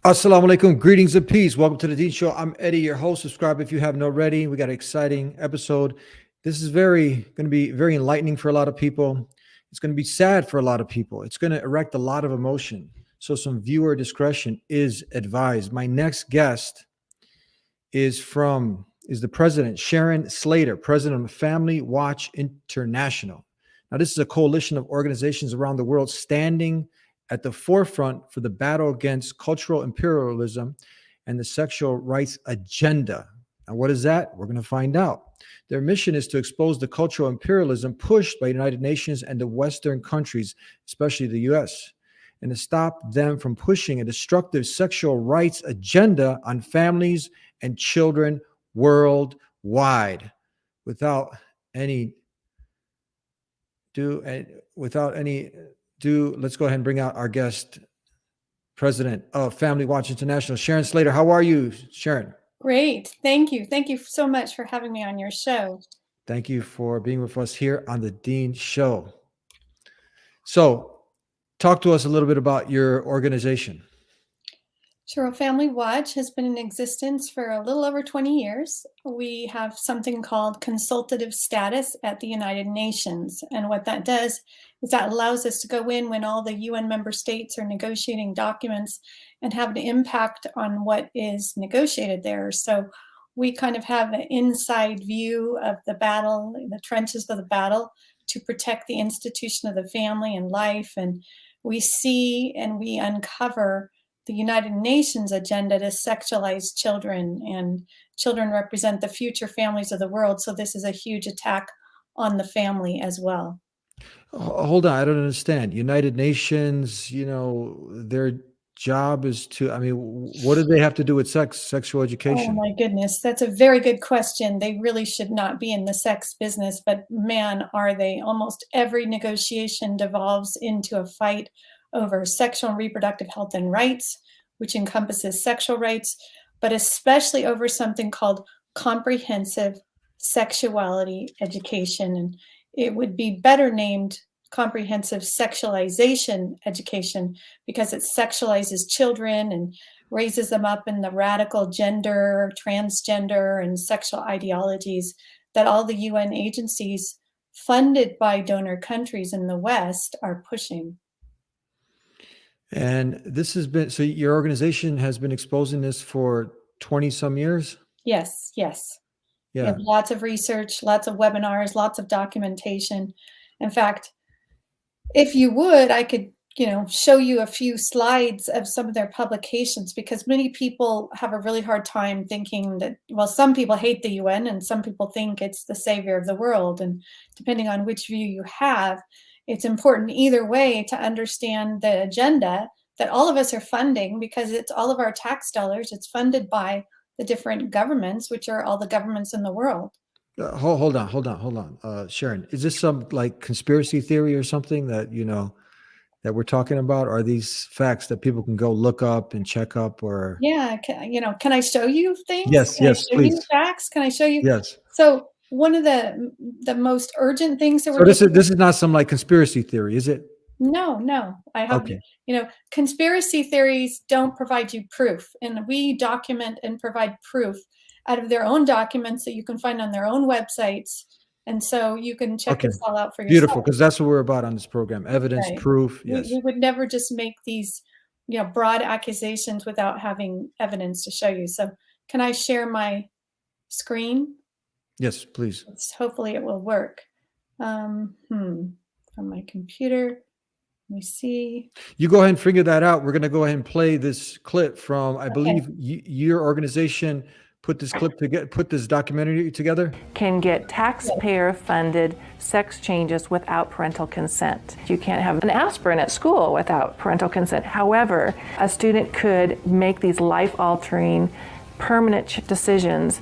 Assalamu alaikum. Greetings and peace. Welcome to the Dean Show. I'm Eddie, your host. Subscribe if you haven't already. We got an exciting episode. This is going to be very enlightening for a lot of people. It's going to be sad for a lot of people. It's going to erect a lot of emotion. So some viewer discretion is advised. My next guest is the president, Sharon Slater, president of Family Watch International. Now, this is a coalition of organizations around the world standing at the forefront for the battle against cultural imperialism and the sexual rights agenda. And what is that? We're going to find out. Their mission is to expose the cultural imperialism pushed by the United Nations and the Western countries, especially the US, and to stop them from pushing a destructive sexual rights agenda on families and children worldwide. Without any let's go ahead and bring out our guest, president of Family Watch International, Sharon Slater. How are you, Sharon? Great. Thank you. Thank you so much for having me on your show. Thank you for being with us here on the Dean Show. So, talk to us a little bit about your organization. Sure. Family Watch has been in existence for a little over 20 years. We have something called consultative status at the United Nations. And what that does is that allows us to go in when all the UN member states are negotiating documents and have an impact on what is negotiated there. So we kind of have an inside view of the battle, the trenches of the battle, to protect the institution of the family and life. And we see and we uncover the United Nations agenda to sexualize children, and children represent the future families of the world. So this is a huge attack on the family as well. Hold on, I don't understand. United Nations, their job is to, what do they have to do with sexual education? Oh my goodness, that's a very good question. They really should not be in the sex business, but man, are they. Almost every negotiation devolves into a fight over sexual and reproductive health and rights, which encompasses sexual rights, but especially over something called comprehensive sexuality education. And it would be better named comprehensive sexualization education because it sexualizes children and raises them up in the radical gender, transgender, and sexual ideologies that all the UN agencies funded by donor countries in the West are pushing. And this has been, so your organization has been exposing this for 20 some years? Yes. Yeah. We have lots of research, lots of webinars, lots of documentation. In fact, if you would, I could, show you a few slides of some of their publications, because many people have a really hard time thinking that, well, some people hate the UN and some people think it's the savior of the world. And depending on which view you have, it's important either way to understand the agenda that all of us are funding, because it's all of our tax dollars. It's funded by the different governments, which are all the governments in the world. Hold on. Sharon, is this some like conspiracy theory or something that, that we're talking about? Are these facts that people can go look up and check up, or? Yeah. Can I show you things? Yes, Can I yes, show please. you facts? Can I show you? Yes. So one of the most urgent things that So this is not some like conspiracy theory, is it? No. I have, Okay. Conspiracy theories don't provide you proof, and we document and provide proof out of their own documents that you can find on their own websites. And so you can check this all out for yourself. Beautiful, because that's what we're about on this program. Evidence, Right. proof. Yes. We would never just make these, broad accusations without having evidence to show you. So can I share my screen? Yes, please. Hopefully it will work. From my computer. Let me see. You go ahead and figure that out. We're going to go ahead and play this clip from, I believe your organization put this documentary together. Can get taxpayer-funded sex changes without parental consent. You can't have an aspirin at school without parental consent. However, a student could make these life-altering, permanent decisions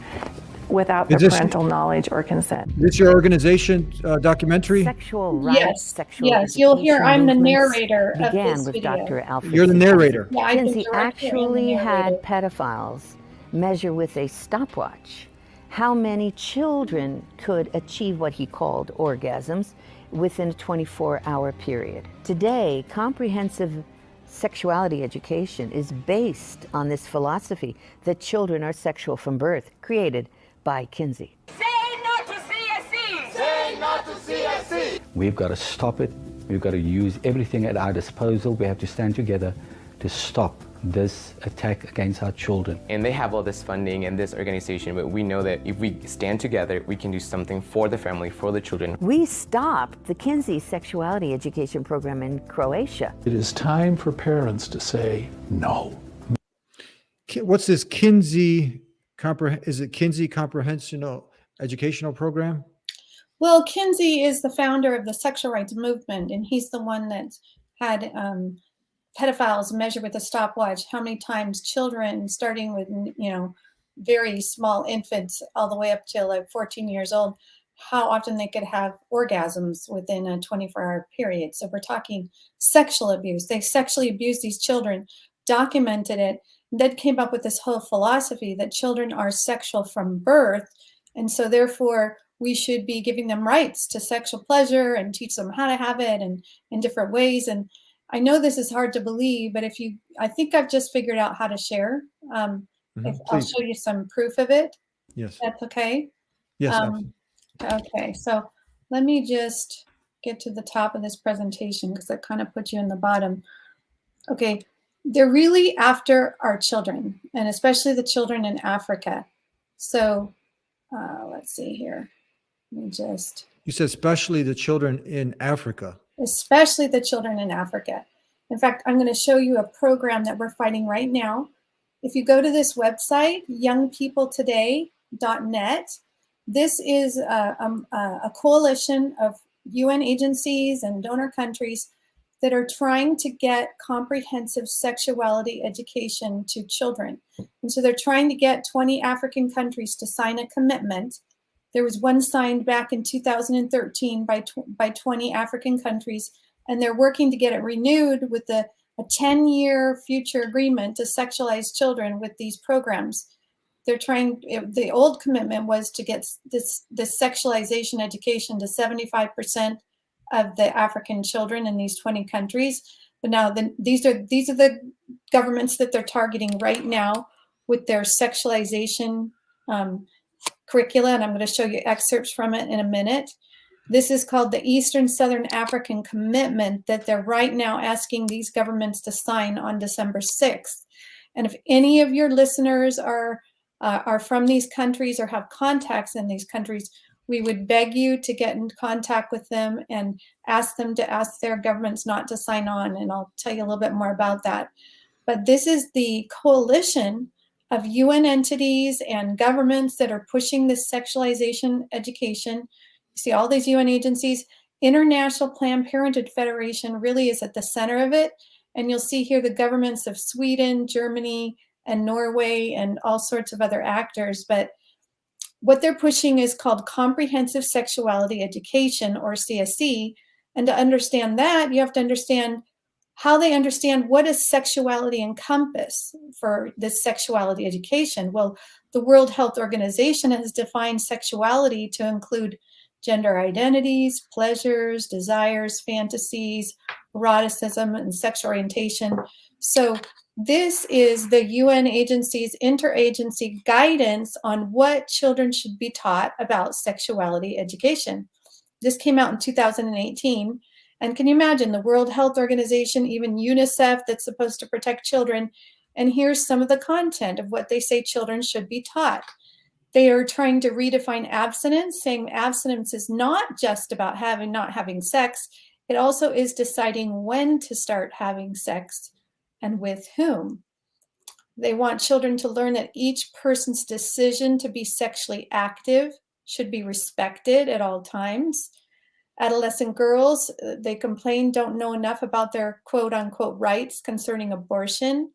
without their parental knowledge or consent. This your organization documentary? Sexual rights, yes. You'll hear I'm the narrator of this with video. Dr. Alfred. You're the narrator. Yeah, Kinsey actually had pedophiles measure with a stopwatch how many children could achieve what he called orgasms within a 24-hour period. Today, comprehensive Sexuality education is based on this philosophy that children are sexual from birth, created by Kinsey. Say no to CSC! Say no to CSC! We've got to stop it. We've got to use everything at our disposal. We have to stand together to stop this attack against our children. And they have all this funding and this organization, but we know that if we stand together, we can do something for the family, for the children. We stopped the Kinsey sexuality education program in Croatia. It is time for parents to say no. What's this Kinsey is it Kinsey Comprehensive Educational Program? Well, Kinsey is the founder of the sexual rights movement, and he's the one that had pedophiles measure with a stopwatch how many times children, starting with, very small infants all the way up to like 14 years old, how often they could have orgasms within a 24-hour period. So we're talking sexual abuse. They sexually abused these children, documented it, and then came up with this whole philosophy that children are sexual from birth. And so therefore, we should be giving them rights to sexual pleasure and teach them how to have it and in different ways. And I know this is hard to believe, but I think I've just figured out how to share. I'll show you some proof of it. Yes. That's okay. Yes. Okay. So let me just get to the top of this presentation because that kind of puts you in the bottom. Okay. They're really after our children, and especially the children in Africa. So let's see here. Let me just. You said especially the children in Africa. Especially the children in Africa. In fact, I'm going to show you a program that we're fighting right now. If you go to this website, youngpeopletoday.net, this is a coalition of UN agencies and donor countries that are trying to get comprehensive sexuality education to children. And so they're trying to get 20 African countries to sign a commitment. There was one signed back in 2013 by 20 African countries, and they're working to get it renewed with a 10-year future agreement to sexualize children with these programs. They're trying, the old commitment was to get this sexualization education to 75% of the African children in these 20 countries. But now these are the governments that they're targeting right now with their sexualization curricula, and I'm going to show you excerpts from it in a minute. This is called the Eastern Southern African Commitment that they're right now asking these governments to sign on December 6th. And if any of your listeners are from these countries or have contacts in these countries, we would beg you to get in contact with them and ask them to ask their governments not to sign on. And I'll tell you a little bit more about that. But this is the coalition of UN entities and governments that are pushing this sexualization education. You see all these UN agencies. International Planned Parenthood Federation really is at the center of it. And you'll see here the governments of Sweden, Germany, and Norway, and all sorts of other actors. But what they're pushing is called Comprehensive Sexuality Education, or CSE. And to understand that, you have to understand how they understand what does sexuality encompass for this sexuality education. Well, the World Health Organization has defined sexuality to include gender identities, pleasures, desires, fantasies, eroticism, and sexual orientation. So this is the UN agency's interagency guidance on what children should be taught about sexuality education. This came out in 2018. And can you imagine the World Health Organization, even UNICEF, that's supposed to protect children? And here's some of the content of what they say children should be taught. They are trying to redefine abstinence, saying abstinence is not just about not having sex. It also is deciding when to start having sex and with whom. They want children to learn that each person's decision to be sexually active should be respected at all times. Adolescent girls, they complain, don't know enough about their quote unquote rights concerning abortion.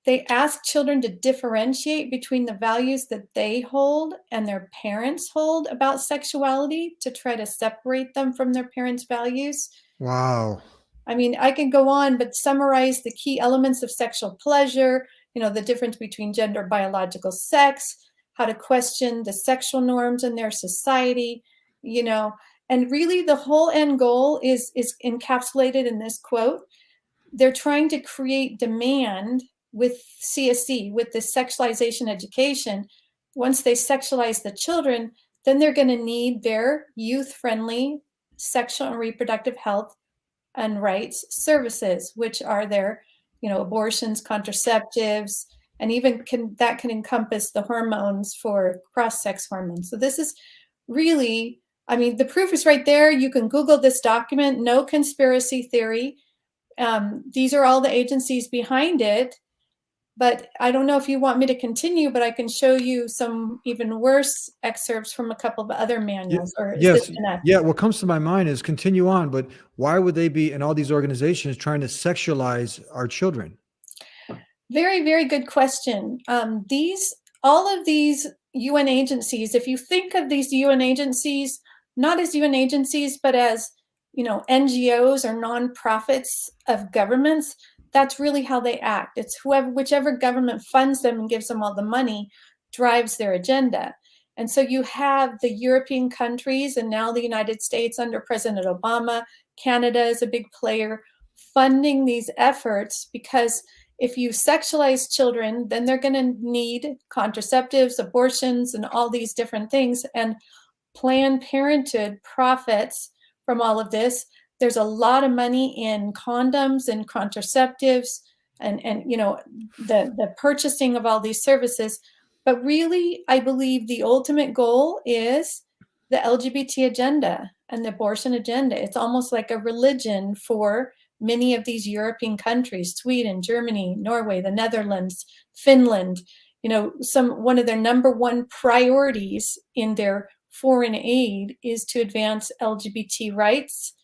They ask children to differentiate between the values that they hold and their parents hold about sexuality to try to separate them from their parents' values. Wow. I mean, I can go on, but summarize the key elements of sexual pleasure, the difference between gender biological sex, how to question the sexual norms in their society, and really the whole end goal is encapsulated in this quote. they're trying to create demand with CSE, with this sexualization education. Once they sexualize the children, then they're going to need their youth-friendly sexual and reproductive health and rights services, which are their, abortions, contraceptives, and even that can encompass the hormones for cross-sex hormones. So this is really, the proof is right there. You can Google this document, no conspiracy theory. These are all the agencies behind it. But I don't know if you want me to continue, but I can show you some even worse excerpts from a couple of other manuals. Or is Yes. this enough? Yeah. What comes to my mind is continue on, but why would they be in all these organizations trying to sexualize our children? Very, very good question. All of these UN agencies, if you think of these UN agencies, not as UN agencies, but as, NGOs or nonprofits of governments, that's really how they act. It's whichever government funds them and gives them all the money drives their agenda. And so you have the European countries and now the United States under President Obama, Canada is a big player funding these efforts, because if you sexualize children, then they're going to need contraceptives, abortions, and all these different things. And Planned Parenthood profits from all of this. There's a lot of money in condoms and contraceptives and the purchasing of all these services. But really, I believe the ultimate goal is the LGBT agenda and the abortion agenda. It's almost like a religion for many of these European countries, Sweden, Germany, Norway, the Netherlands, Finland. One of their number one priorities in their foreign aid is to advance LGBT rights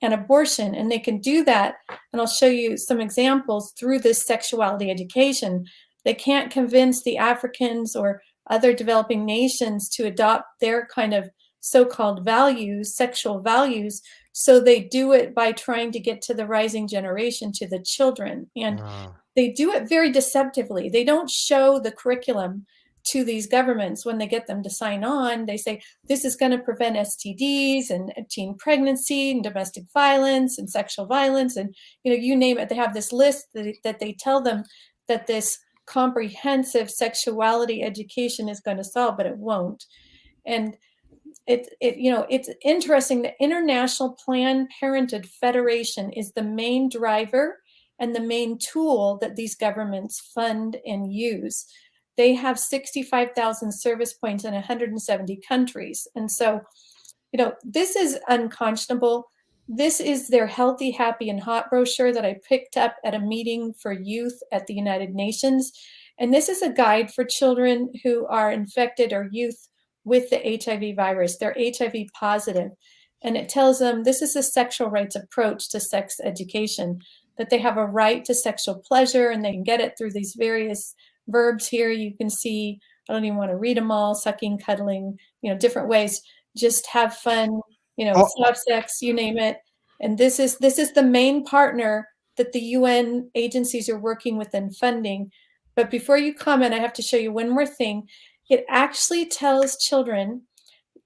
and abortion. And they can do that. And I'll show you some examples through this sexuality education. They can't convince the Africans or other developing nations to adopt their kind of so-called values, sexual values. So they do it by trying to get to the rising generation, to the children. And they do it very deceptively. They don't show the curriculum to these governments when they get them to sign on. They say, this is going to prevent STDs and teen pregnancy and domestic violence and sexual violence. And, you name it. They have this list that they tell them that this comprehensive sexuality education is going to solve, but it won't. And it's interesting. The International Planned Parenthood Federation is the main driver and the main tool that these governments fund and use. They have 65,000 service points in 170 countries. And so, this is unconscionable. This is their Healthy, Happy, and Hot brochure that I picked up at a meeting for youth at the United Nations. And this is a guide for children who are infected or youth with the HIV virus. They're HIV positive. And it tells them this is a sexual rights approach to sex education, that they have a right to sexual pleasure and they can get it through these various verbs here. You can see, I don't even want to read them all: sucking, cuddling, different ways, just have fun, have sex, you name it. And this is the main partner that the UN agencies are working with and funding. But before you comment, I have to show you one more thing. It actually tells children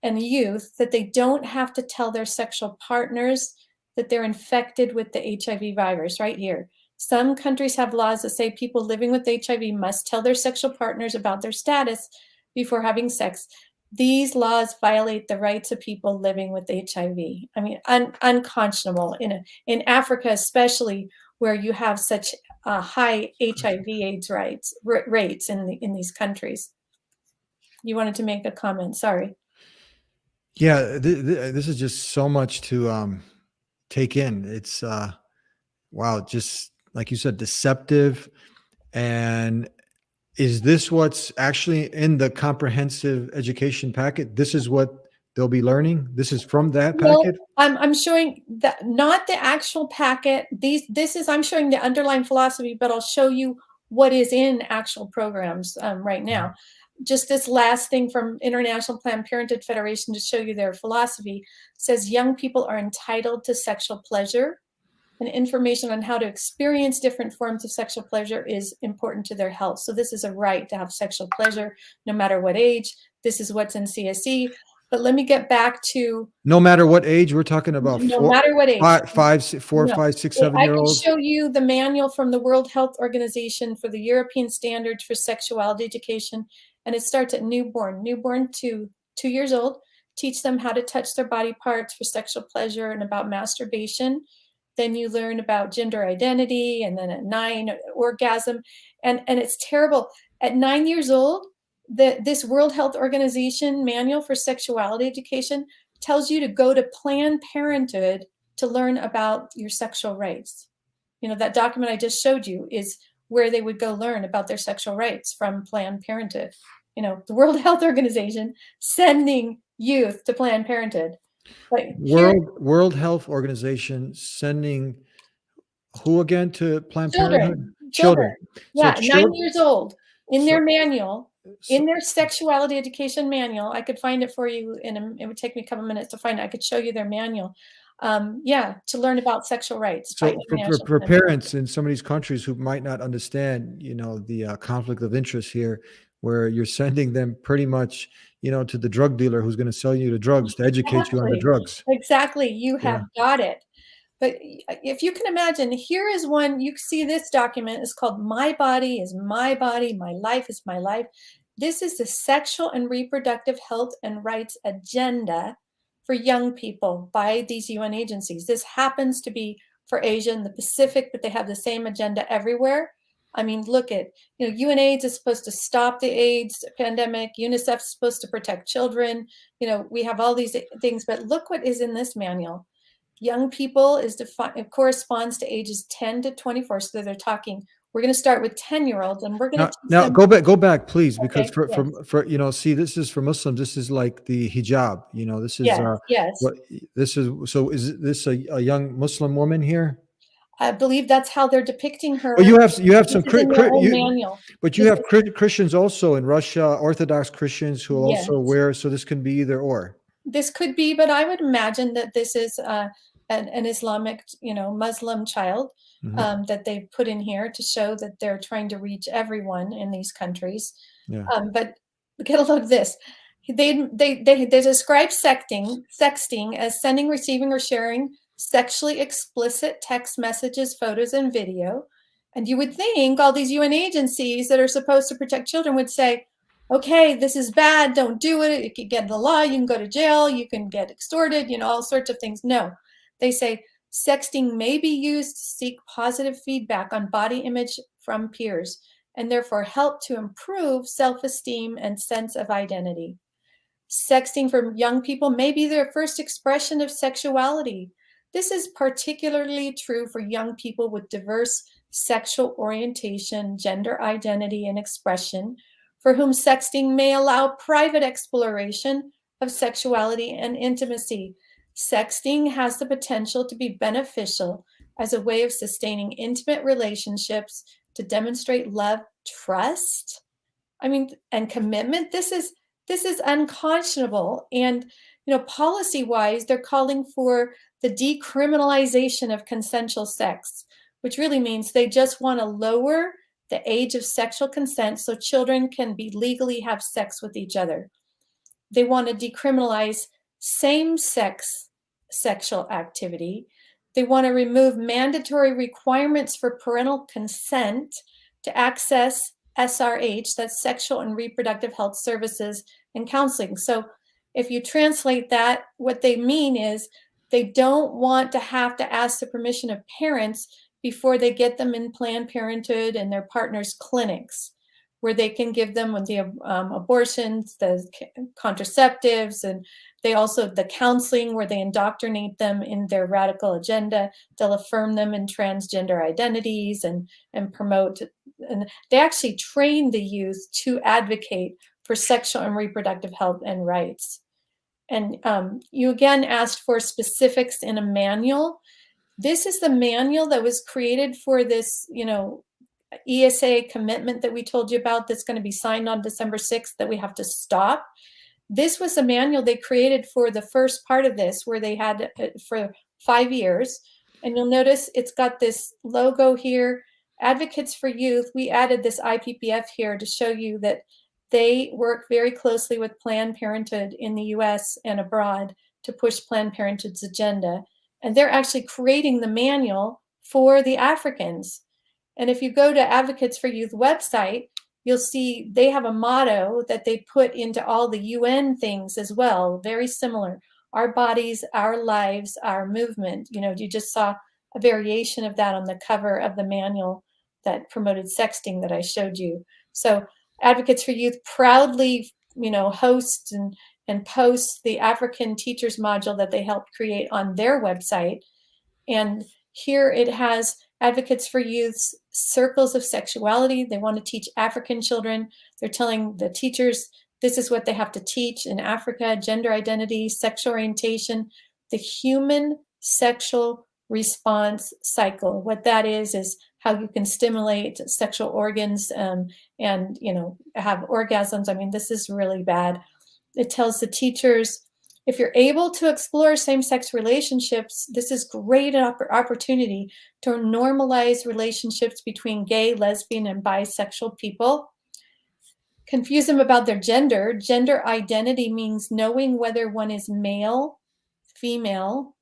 and youth that they don't have to tell their sexual partners that they're infected with the HIV virus right here. Some countries have laws that say people living with HIV must tell their sexual partners about their status before having sex. These laws violate the rights of people living with HIV. I mean, unconscionable in Africa, especially, where you have such high HIV/AIDS rates in these countries. You wanted to make a comment? Sorry. Yeah, this is just so much to take in. It's wow, just like you said, deceptive. And is this what's actually in the comprehensive education packet? This is what they'll be learning? This is from that packet? Well, I'm showing that, not the actual packet. I'm showing the underlying philosophy, but I'll show you what is in actual programs right now. Just this last thing from International Planned Parenthood Federation to show you their philosophy says young people are entitled to sexual pleasure, and information on how to experience different forms of sexual pleasure is important to their health. So this is a right to have sexual pleasure no matter what age. This is what's in CSE. But let me get back to No matter what age, we're talking about no matter what age. 4, No. 5, 6, I 7-year-olds. can show you the manual from the World Health Organization for the European Standards for Sexuality Education, and it starts at newborn to 2 years old. Teach them how to touch their body parts for sexual pleasure and about masturbation. Then you learn about gender identity, and then at 9, orgasm, and it's terrible. At 9 years old, this World Health Organization manual for sexuality education tells you to go to Planned Parenthood to learn about your sexual rights. You know, that document I just showed you is where they would go learn about their sexual rights from Planned Parenthood. You know, the World Health Organization sending youth to Planned Parenthood. But World Health Organization sending who again to Planned Parenthood? Children. Yeah, So 9 years old. In their So- manual, so- in their sexuality education manual, I could find it for you, and it would take me a couple minutes to find it. I could show you their manual. To learn about sexual rights. So for parents in some of these countries who might not understand, you know, the conflict of interest here, where you're sending them pretty much, you know, to the drug dealer who's going to sell you the drugs to educate you on the drugs. Exactly. You have got it. But if you can imagine, here is one, you see this document is called My Body is My Body, My Life is My Life. This is the Sexual and Reproductive Health and Rights Agenda for young people by these UN agencies. This happens to be for Asia and the Pacific, but they have the same agenda everywhere. I mean, look at, you know, UNAIDS is supposed to stop the AIDS pandemic. UNICEF is supposed to protect children. You know, we have all these things, but look what is in this manual. Young people is defined, it corresponds to ages 10 to 24. So they're talking, we're going to start with 10-year-olds, and we're going to Now go back, please, because Okay, for you know, see, this is for Muslims. This is like the hijab. You know, this is yes. what this is. So is this a young Muslim woman here? I believe that's how they're depicting her. Well, you have some This is in their own manual. but you have Christians also in Russia, Orthodox Christians who Yes. also wear. So this can be either or. This could be, but I would imagine that this is an Islamic, you know, Muslim child that they put in here to show that they're trying to reach everyone in these countries. Yeah. But get a load of this. They describe sexting as sending, receiving, or sharing sexually explicit text messages, photos, and video. And you would think all these UN agencies that are supposed to protect children would say, okay, this is bad, don't do it. You could get in the law, you can go to jail, you can get extorted, you know, all sorts of things. No, they say sexting may be used to seek positive feedback on body image from peers and therefore help to improve self-esteem and sense of identity. Sexting for young people may be their first expression of sexuality. This is particularly true for young people with diverse sexual orientation, gender identity, and expression, for whom sexting may allow private exploration of sexuality and intimacy. Sexting has the potential to be beneficial as a way of sustaining intimate relationships, to demonstrate love, trust, and commitment. This is unconscionable. And, you know, policy-wise, they're calling for the decriminalization of consensual sex, which really means they just want to lower the age of sexual consent so children can be legally have sex with each other. They want to decriminalize same-sex sexual activity. They want to remove mandatory requirements for parental consent to access SRH, that's sexual and reproductive health services and counseling. So if you translate that, what they mean is they don't want to have to ask the permission of parents before they get them in Planned Parenthood and their partners' clinics, where they can give them the abortions, the contraceptives, and they also the counseling where they indoctrinate them in their radical agenda. They'll affirm them in transgender identities and promote, and they actually train the youth to advocate for sexual and reproductive health and rights. And you again asked for specifics in a manual. This is the manual that was created for this, you know, ESA commitment that we told you about that's going to be signed on December 6th that we have to stop. This was a manual they created for the first part of this, where they had for 5 years. And you'll notice it's got this logo here, Advocates for Youth. We added this IPPF here to show you that They work very closely with Planned Parenthood in the US and abroad to push Planned Parenthood's agenda. And they're actually creating the manual for the Africans. And if you go to Advocates for Youth website, you'll see they have a motto that they put into all the UN things as well, very similar. Our bodies, our lives, our movement. You know, you just saw a variation of that on the cover of the manual that promoted sexting that I showed you. So Advocates for Youth proudly, you know, hosts and posts the African teachers module that they helped create on their website. And here it has Advocates for Youth's circles of sexuality. They want to teach African children. They're telling the teachers this is what they have to teach in Africa: gender identity, sexual orientation, the human sexual response cycle. What that is how you can stimulate sexual organs and, you know, have orgasms. I mean, this is really bad. It tells the teachers, if you're able to explore same-sex relationships, this is great opportunity to normalize relationships between gay, lesbian, and bisexual people. Confuse them about their gender. Gender identity means knowing whether one is male, female,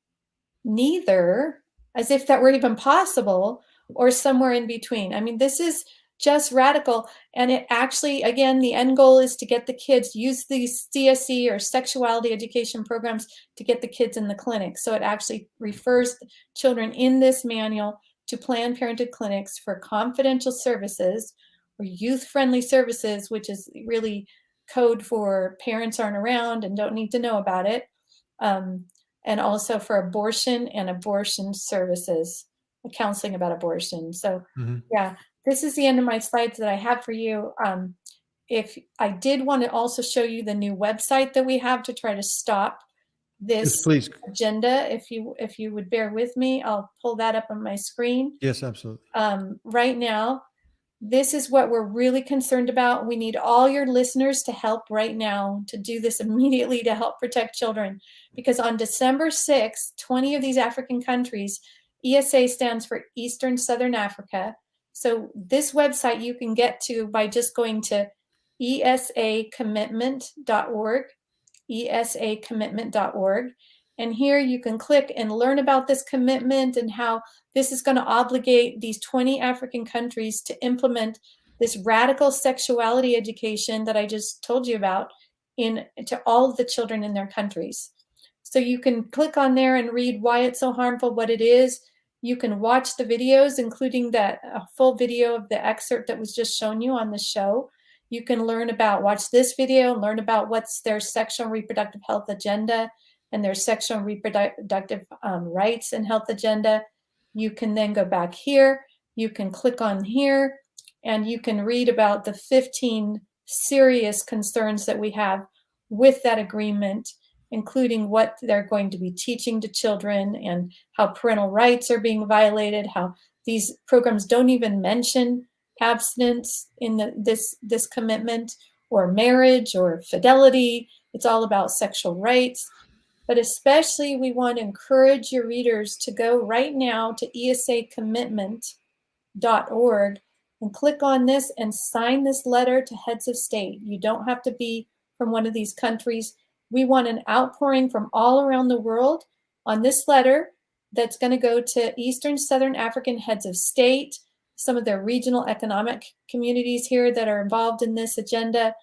neither, as if that were even possible, or somewhere in between. I mean, this is just radical. And it actually, again, the end goal is to get the kids, use these CSE or sexuality education programs to get the kids in the clinic. So it actually refers children in this manual to Planned Parenthood clinics for confidential services or youth-friendly services, which is really code for parents aren't around and don't need to know about it. And also for abortion and abortion services, counseling about abortion. So yeah, this is the end of my slides that I have for you. If I did want to also show you the new website that we have to try to stop this Yes, please. agenda, if you would bear with me, I'll pull that up on my screen. Yes, absolutely. Right now, this is what we're really concerned about. We need all your listeners to help right now to do this immediately to help protect children. Because on December 6th, 20 of these African countries, ESA stands for Eastern Southern Africa. So this website you can get to by just going to esacommitment.org, esacommitment.org. And here you can click and learn about this commitment and how this is going to obligate these 20 African countries to implement this radical sexuality education that I just told you about to all of the children in their countries. So you can click on there and read why it's so harmful, what it is. You can watch the videos, including that full video of the excerpt that was just shown you on the show. You can watch this video and learn about what's their sexual and reproductive health agenda and their sexual and reproductive rights and health agenda. You can then go back here, you can click on here, and you can read about the 15 serious concerns that we have with that agreement, including what they're going to be teaching to children and how parental rights are being violated, how these programs don't even mention abstinence in this commitment, or marriage or fidelity. It's all about sexual rights. But especially we want to encourage your readers to go right now to esacommitment.org and click on this and sign this letter to heads of state. You don't have to be from one of these countries. We want an outpouring from all around the world on this letter that's going to go to Eastern Southern African heads of state, some of their regional economic communities here that are involved in this agenda.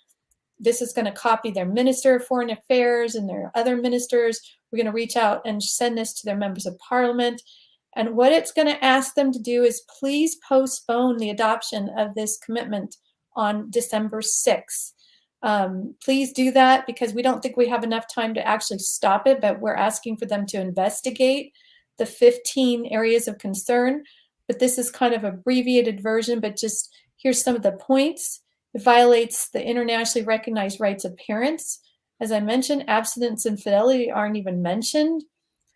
This is going to copy their Minister of Foreign Affairs and their other ministers. We're going to reach out and send this to their members of parliament. And what it's going to ask them to do is please postpone the adoption of this commitment on December 6th. Please do that because we don't think we have enough time to actually stop it, but we're asking for them to investigate the 15 areas of concern. But this is kind of an abbreviated version, but just here's some of the points. It violates the internationally recognized rights of parents. As I mentioned, abstinence and fidelity aren't even mentioned.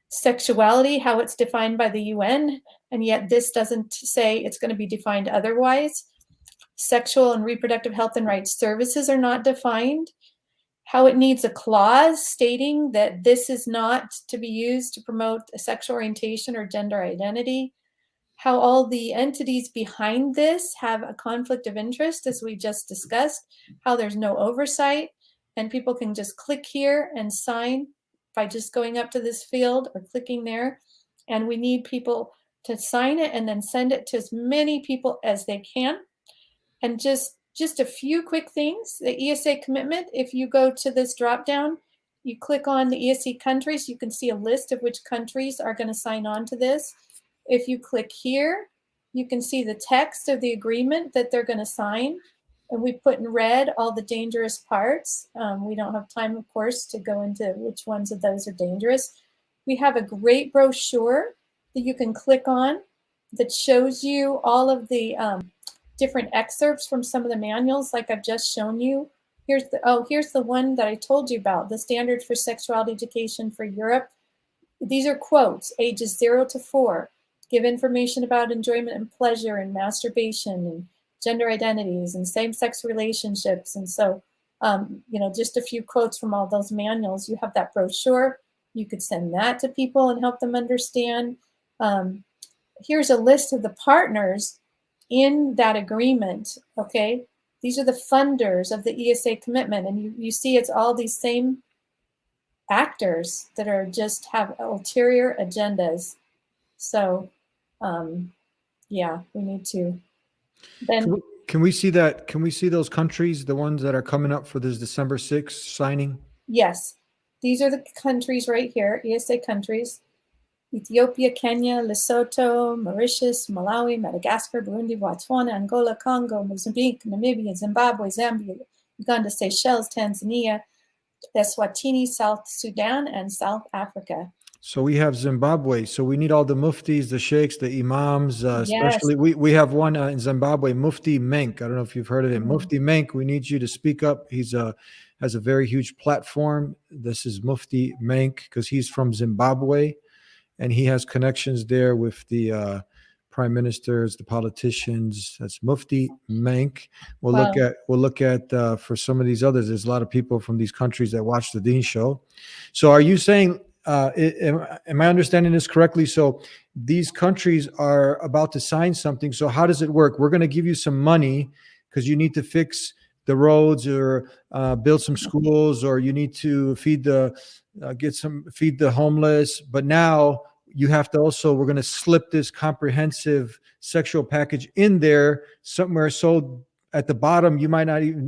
Sexuality, how it's defined by the UN, and yet this doesn't say it's going to be defined otherwise. Sexual and reproductive health and rights services are not defined. How it needs a clause stating that this is not to be used to promote a sexual orientation or gender identity. how all the entities behind this have a conflict of interest, as we just discussed, how there's no oversight, and people can just click here and sign by just going up to this field or clicking there. And we need people to sign it and then send it to as many people as they can. And just a few quick things. The ESA commitment, if you go to this drop down, you click on the ESA countries, you can see a list of which countries are going to sign on to this. If you click here, you can see the text of the agreement that they're going to sign. And we put in red all the dangerous parts. We don't have time, of course, to go into which ones of those are dangerous. We have a great brochure that you can click on that shows you all of the different excerpts from some of the manuals, like I've just shown you. Here's the one that I told you about, the Standards for Sexuality Education for Europe. These are quotes, ages 0 to 4. Give information about enjoyment and pleasure and masturbation and gender identities and same-sex relationships. And so, just a few quotes from all those manuals. You have that brochure. You could send that to people and help them understand. Here's a list of the partners in that agreement, okay? These are the funders of the ESA commitment. And you see it's all these same actors that are just have ulterior agendas. So, we need to then. Can we see that? Can we see those countries, the ones that are coming up for this December 6th signing? Yes, these are the countries right here, ESA countries. Ethiopia, Kenya, Lesotho, Mauritius, Malawi, Madagascar, Burundi, Botswana, Angola, Congo, Mozambique, Namibia, Zimbabwe, Zambia, Uganda, Seychelles, Tanzania, Eswatini, South Sudan, and South Africa. So we have Zimbabwe. So we need all the muftis, the sheikhs, the imams, especially Yes. we have one in Zimbabwe, Mufti Menk. I don't know if you've heard of him. Mufti Menk, we need you to speak up. He's has a very huge platform. This is Mufti Menk because he's from Zimbabwe and he has connections there with the prime ministers, the politicians. That's Mufti Menk. We'll look at for some of these others. There's a lot of people from these countries that watch the Dean Show. So are you saying, am I understanding this correctly? So these countries are about to sign something. So how does it work? We're going to give you some money because you need to fix the roads or build some schools, or you need to feed the homeless. But now you have to also, we're going to slip this comprehensive sexual package in there somewhere. So at the bottom, you might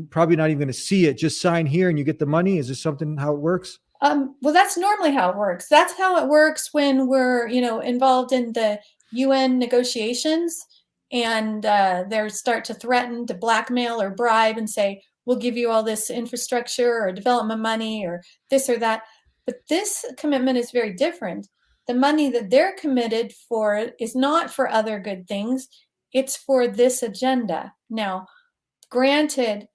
probably not even going to see it. Just sign here and you get the money. Is this something how it works? Well, that's normally how it works. That's how it works when we're, involved in the UN negotiations and they start to threaten to blackmail or bribe and say, we'll give you all this infrastructure or development money or this or that. But this commitment is very different. The money that they're committed for is not for other good things. It's for this agenda. Now, granted,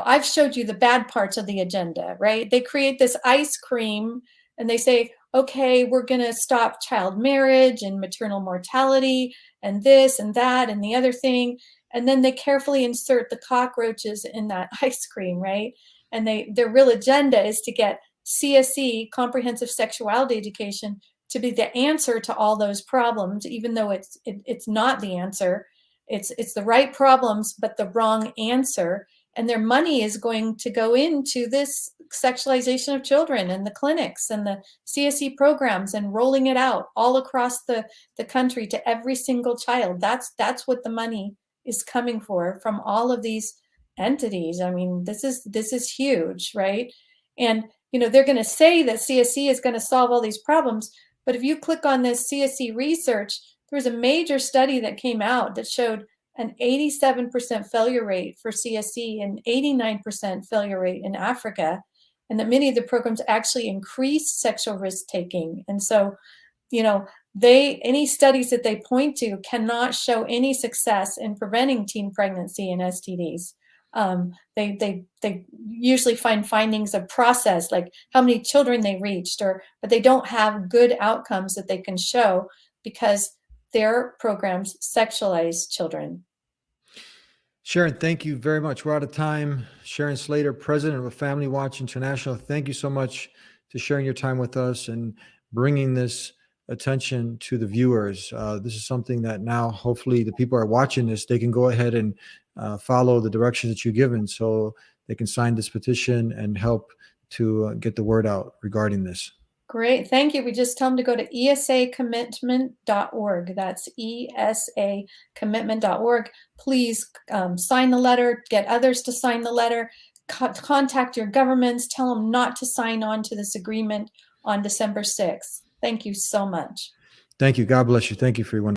I've showed you the bad parts of the agenda, right? They create this ice cream and they say, okay, we're going to stop child marriage and maternal mortality and this and that and the other thing. And then they carefully insert the cockroaches in that ice cream, right? And their real agenda is to get CSE, comprehensive sexuality education, to be the answer to all those problems, even though it's not the answer. It's the right problems, but the wrong answer. And their money is going to go into this sexualization of children and the clinics and the CSE programs and rolling it out all across the country to every single child. That's what the money is coming from all of these entities. I mean, this is huge, right? And they're going to say that CSE is going to solve all these problems, but if you click on this CSE research, there was a major study that came out that showed an 87% failure rate for CSE and 89% failure rate in Africa, and that many of the programs actually increase sexual risk taking. And so, any studies that they point to cannot show any success in preventing teen pregnancy and STDs. They usually find findings of process, like how many children they reached, but they don't have good outcomes that they can show because their programs sexualize children. Sharon, thank you very much. We're out of time. Sharon Slater, president of Family Watch International. Thank you so much for sharing your time with us and bringing this attention to the viewers. This is something that now, hopefully, the people are watching this, they can go ahead and follow the directions that you've given so they can sign this petition and help to get the word out regarding this. Great. Thank you. We just tell them to go to esacommitment.org. That's esacommitment.org. Please sign the letter, get others to sign the letter, contact your governments, tell them not to sign on to this agreement on December 6th. Thank you so much. Thank you. God bless you. Thank you for your